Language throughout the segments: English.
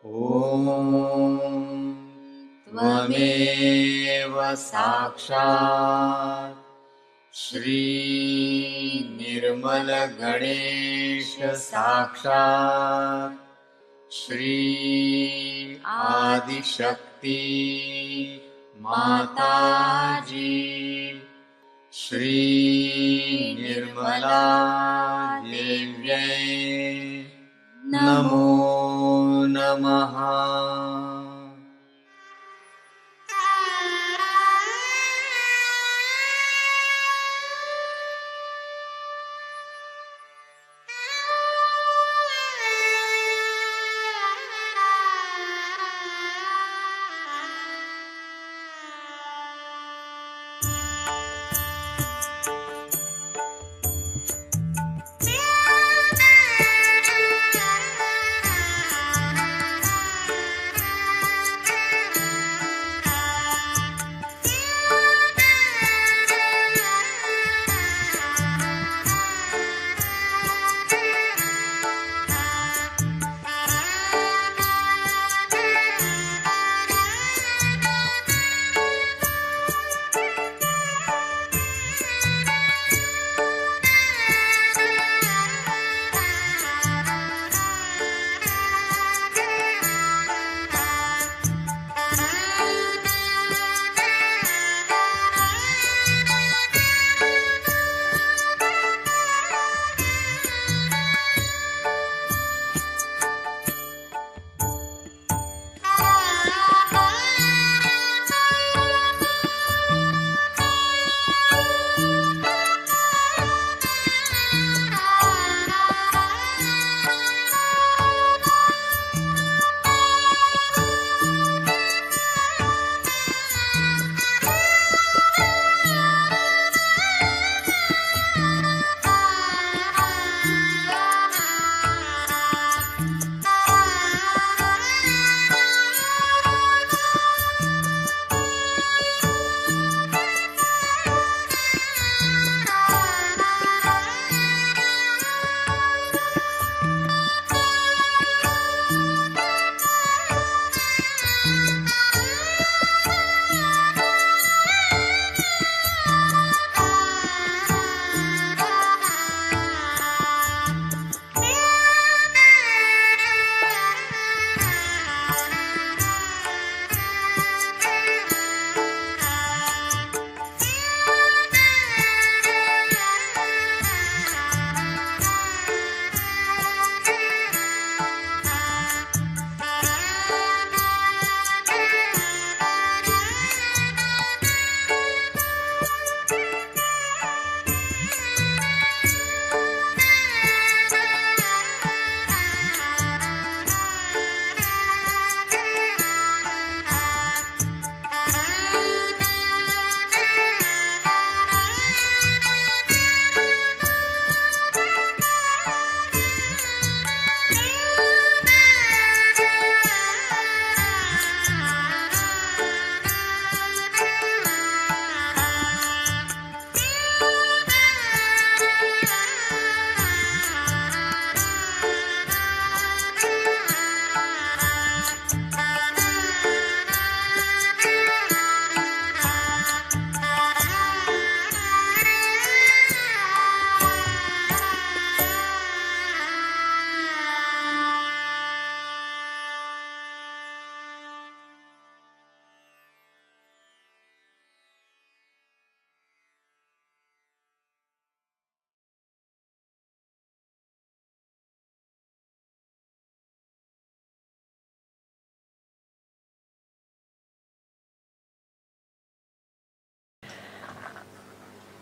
Om Tvameva Sakshat Shri Nirmala Ganesha Sakshat Shri Adi Shakti Mataji Shri Nirmala Devyai Namo Namaha.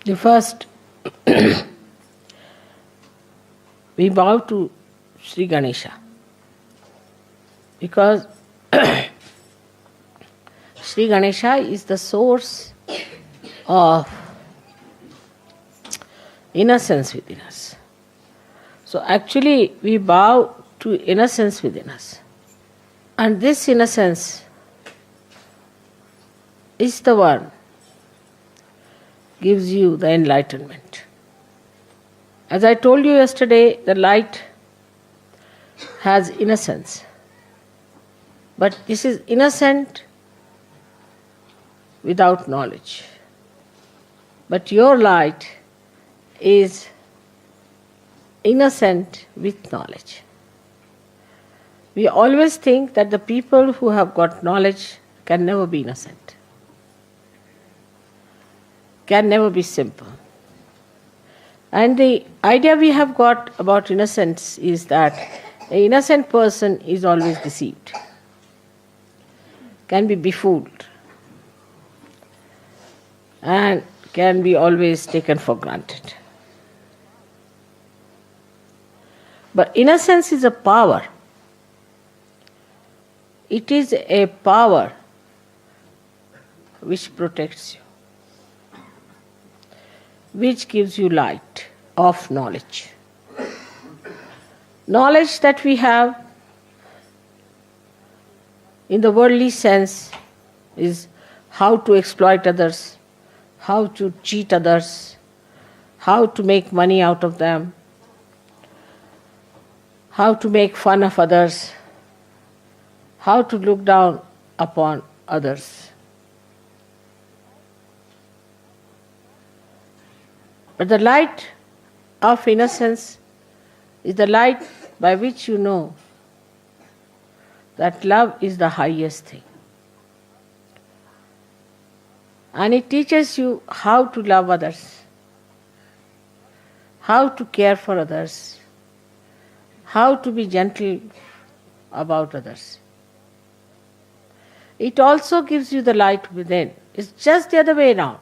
The first, we bow to Shri Ganesha because Shri Ganesha is the source of innocence within us. So actually we bow to innocence within us. And this innocence is the one gives you the enlightenment. As I told you yesterday, the light has innocence. But this is innocent without knowledge. But your light is innocent with knowledge. We always think that the people who have got knowledge can never be innocent, can never be simple. And the idea we have got about innocence is that an innocent person is always deceived, can be befooled, and can be always taken for granted. But innocence is a power. It is a power which protects you, which gives you light of knowledge. Knowledge that we have in the worldly sense is how to exploit others, how to cheat others, how to make money out of them, how to make fun of others, how to look down upon others. But the light of innocence is the light by which you know that love is the highest thing. And it teaches you how to love others, how to care for others, how to be gentle about others. It also gives you the light within. It's just the other way around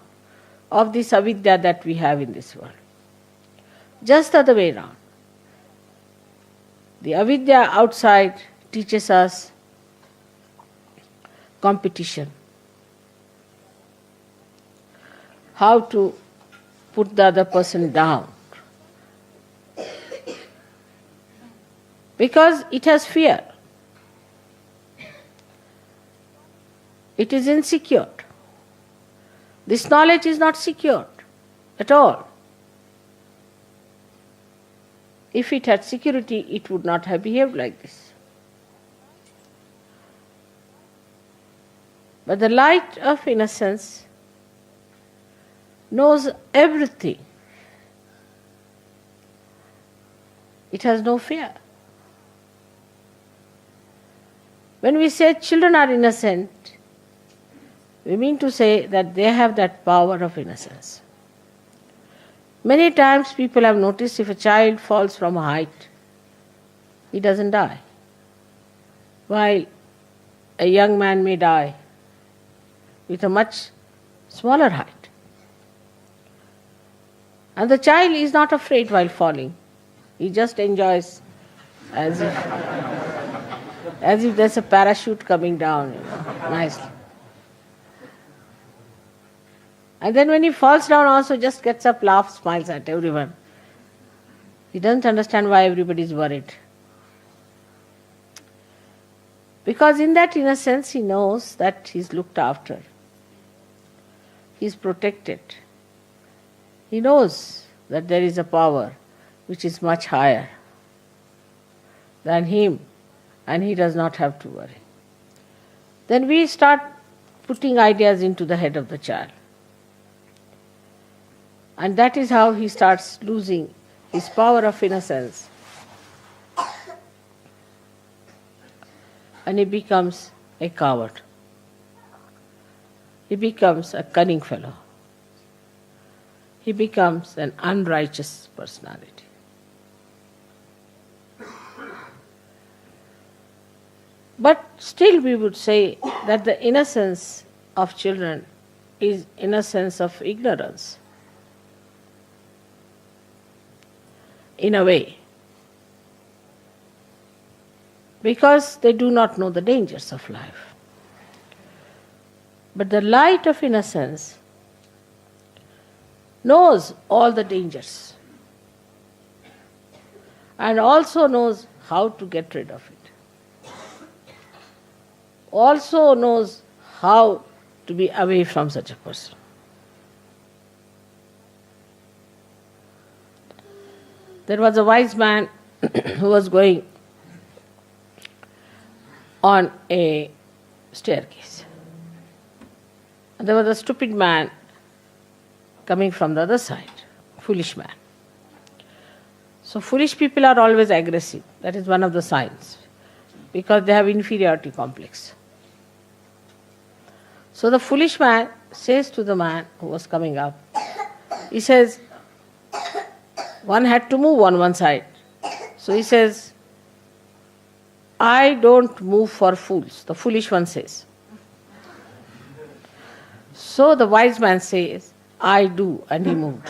of this avidya that we have in this world. Just the other way around. The avidya outside teaches us competition, how to put the other person down, because it has fear. It is insecure. This knowledge is not secured at all. If it had security, it would not have behaved like this. But the light of innocence knows everything. It has no fear. When we say children are innocent, we mean to say that they have that power of innocence. Many times people have noticed if a child falls from a height, he doesn't die, while a young man may die with a much smaller height. And the child is not afraid while falling. He just enjoys as if there's a parachute coming down, nicely. And then when he falls down also just gets up, laughs, smiles at everyone. He doesn't understand why everybody is worried. Because in that innocence he knows that he's looked after. He's protected. He knows that there is a power which is much higher than him, and he does not have to worry. Then we start putting ideas into the head of the child. And that is how he starts losing his power of innocence. And he becomes a coward. He becomes a cunning fellow. He becomes an unrighteous personality. But still we would say that the innocence of children is innocence of ignorance. In a way, because they do not know the dangers of life. But the light of innocence knows all the dangers and also knows how to get rid of it. Also knows how to be away from such a person. There was a wise man who was going on a staircase. And there was a stupid man coming from the other side, foolish man. So foolish people are always aggressive. That is one of the signs, because they have inferiority complex. So the foolish man says to the man who was coming up, he says, one had to move on one side. So he says, I don't move for fools, the foolish one says. So the wise man says, I do, and he moved.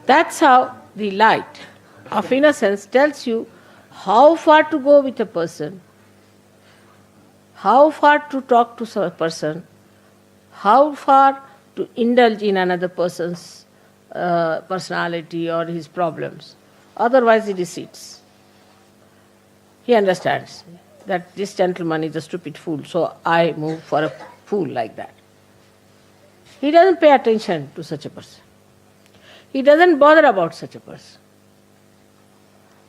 That's how the light of innocence tells you how far to go with a person, how far to talk to a person, how far to indulge in another person's personality or his problems. Otherwise he recedes. He understands that this gentleman is a stupid fool, so I move for a fool like that. He doesn't pay attention to such a person. He doesn't bother about such a person.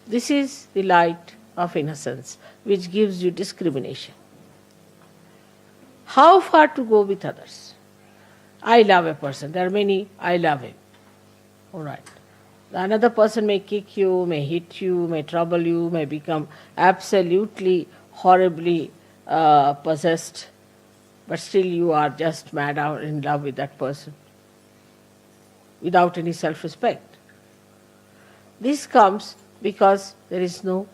This is the light of innocence which gives you discrimination. How far to go with others? I love a person. There are many, I love him. All right. Another person may kick you, may hit you, may trouble you, may become absolutely, horribly possessed, but still you are just mad out in love with that person without any self-respect. This comes because there is no...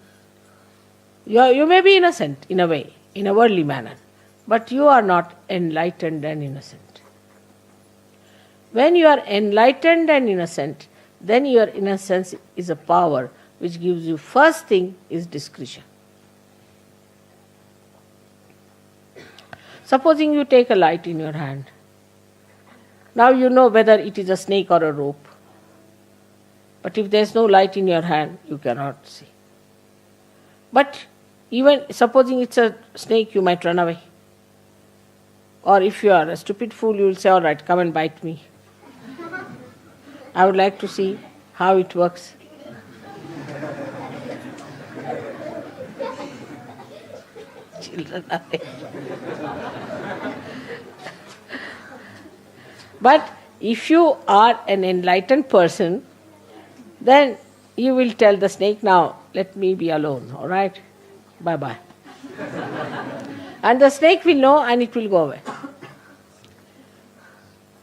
You may be innocent in a way, in a worldly manner, but you are not enlightened and innocent. When you are enlightened and innocent, then your innocence is a power which gives you, first thing is discretion. Supposing you take a light in your hand. Now you know whether it is a snake or a rope. But if there is no light in your hand, you cannot see. But even supposing it's a snake, you might run away. Or if you are a stupid fool, you will say, all right, come and bite me. I would like to see how it works. Children are there. But if you are an enlightened person, then you will tell the snake, now let me be alone, all right? Bye-bye. And the snake will know and it will go away.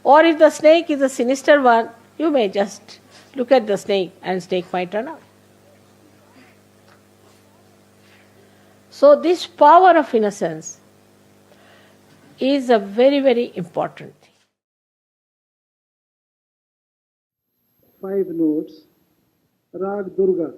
Or if the snake is a sinister one, you may just look at the snake and snake might run out. So this power of innocence is a very, very important thing. 5 notes. Rag Durga.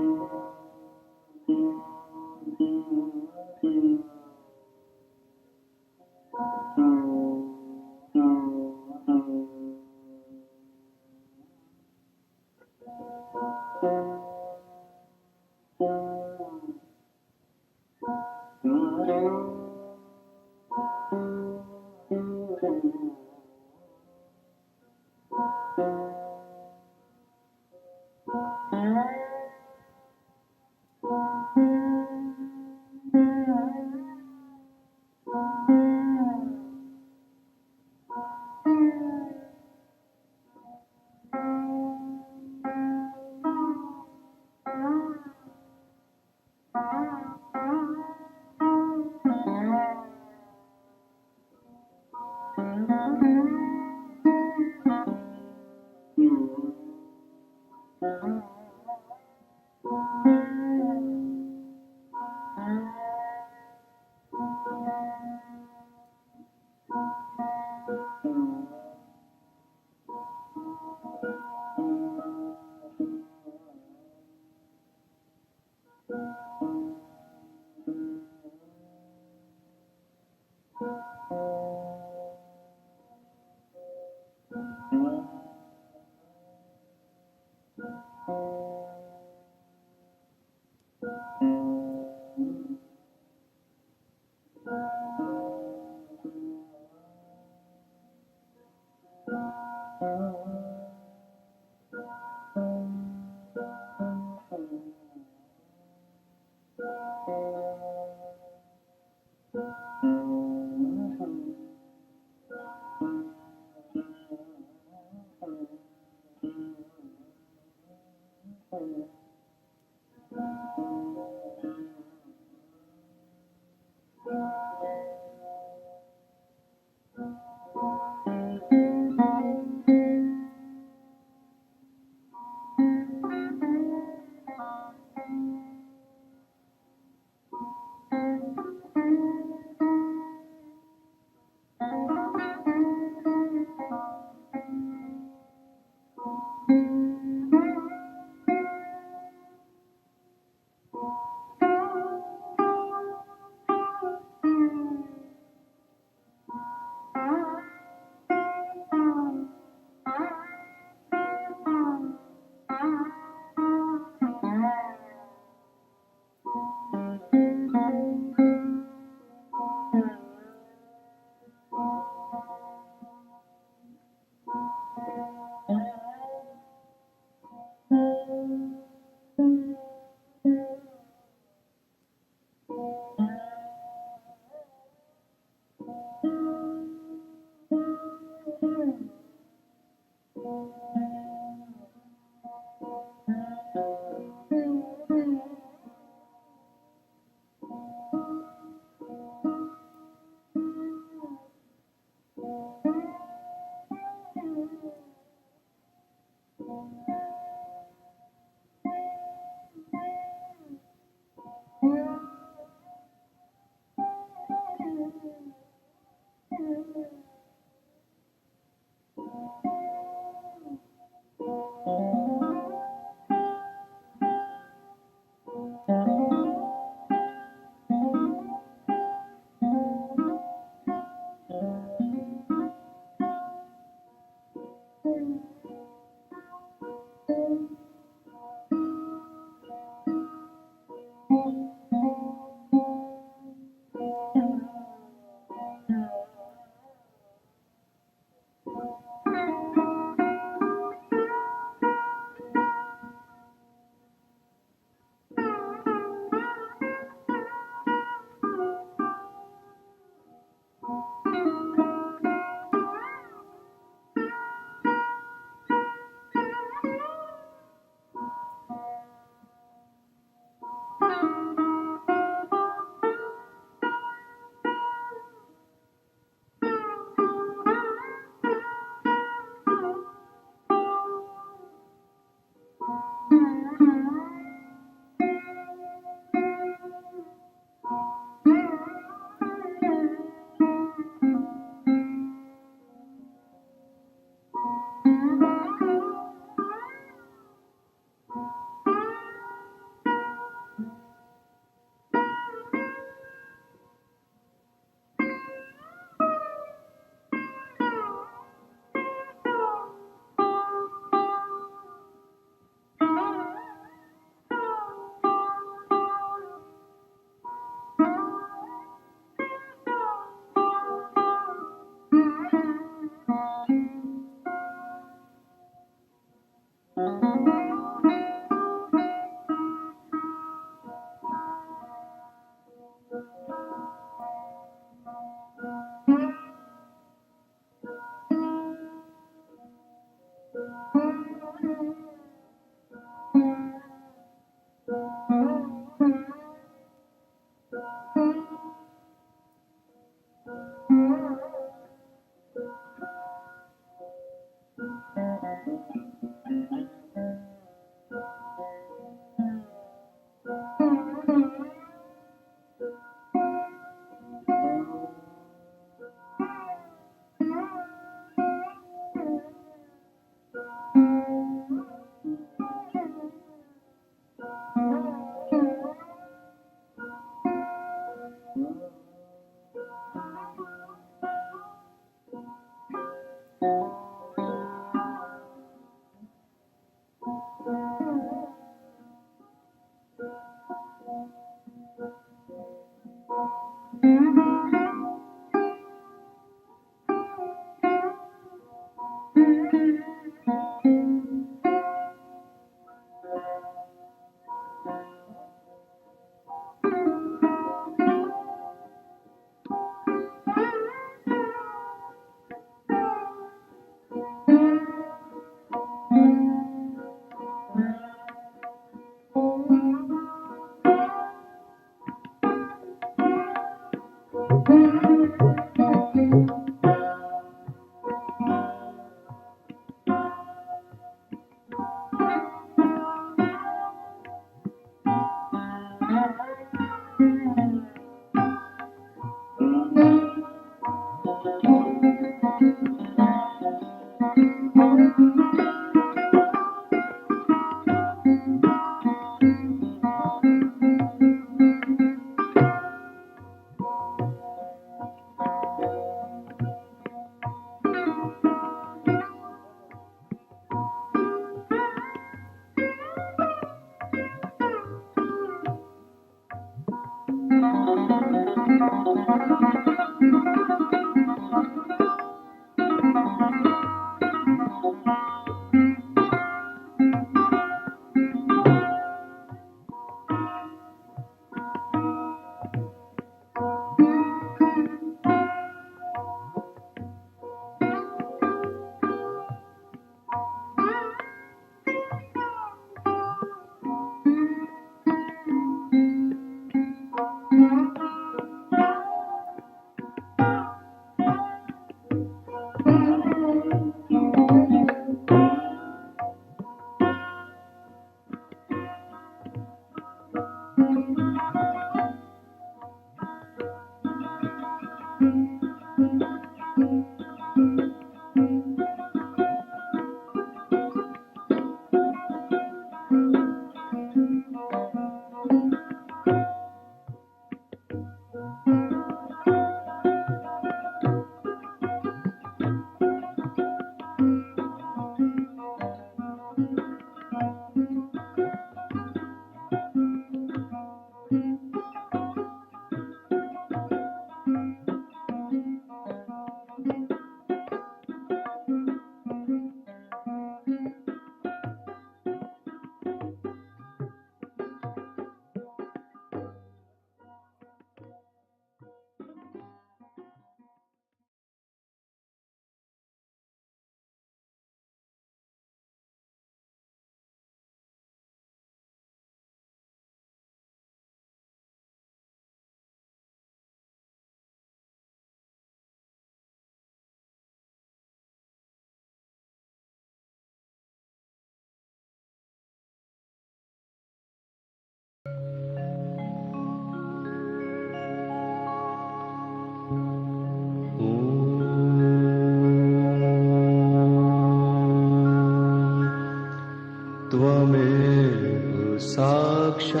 त्वमेव साक्षात्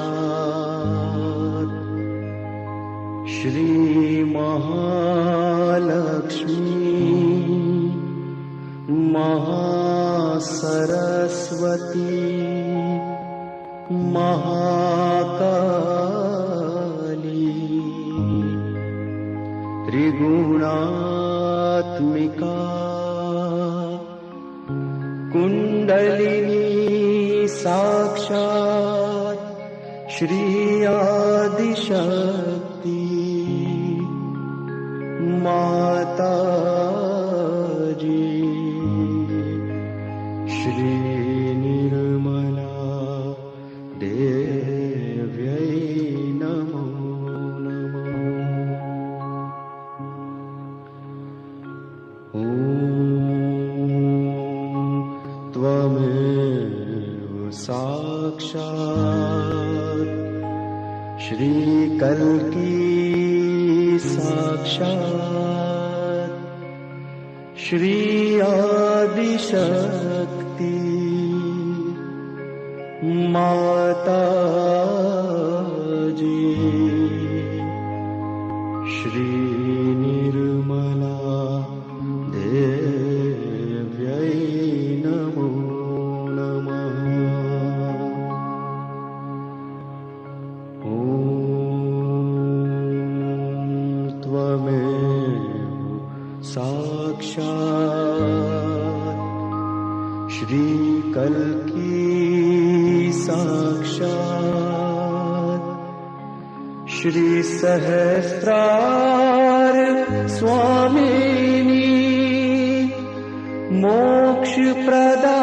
श्री महालक्ष्मी महासरस्वती महाकाली त्रिगुणात्मिका कुण्डलिनी साक्षात् श्री आदिशक्ति माताजी श्री निर्मला देव्यै नमो नमः। ॐ त्वमेव साक्षात् श्री कल्की साक्षात् श्री आदिशक्ति माताजी श्री निर्मला देव्यै नमो नमः। ॐ त्वमेव साक्षात् श्री कल्की साक्षात् श्री सहस्रार स्वामिनी मोक्ष प्रदा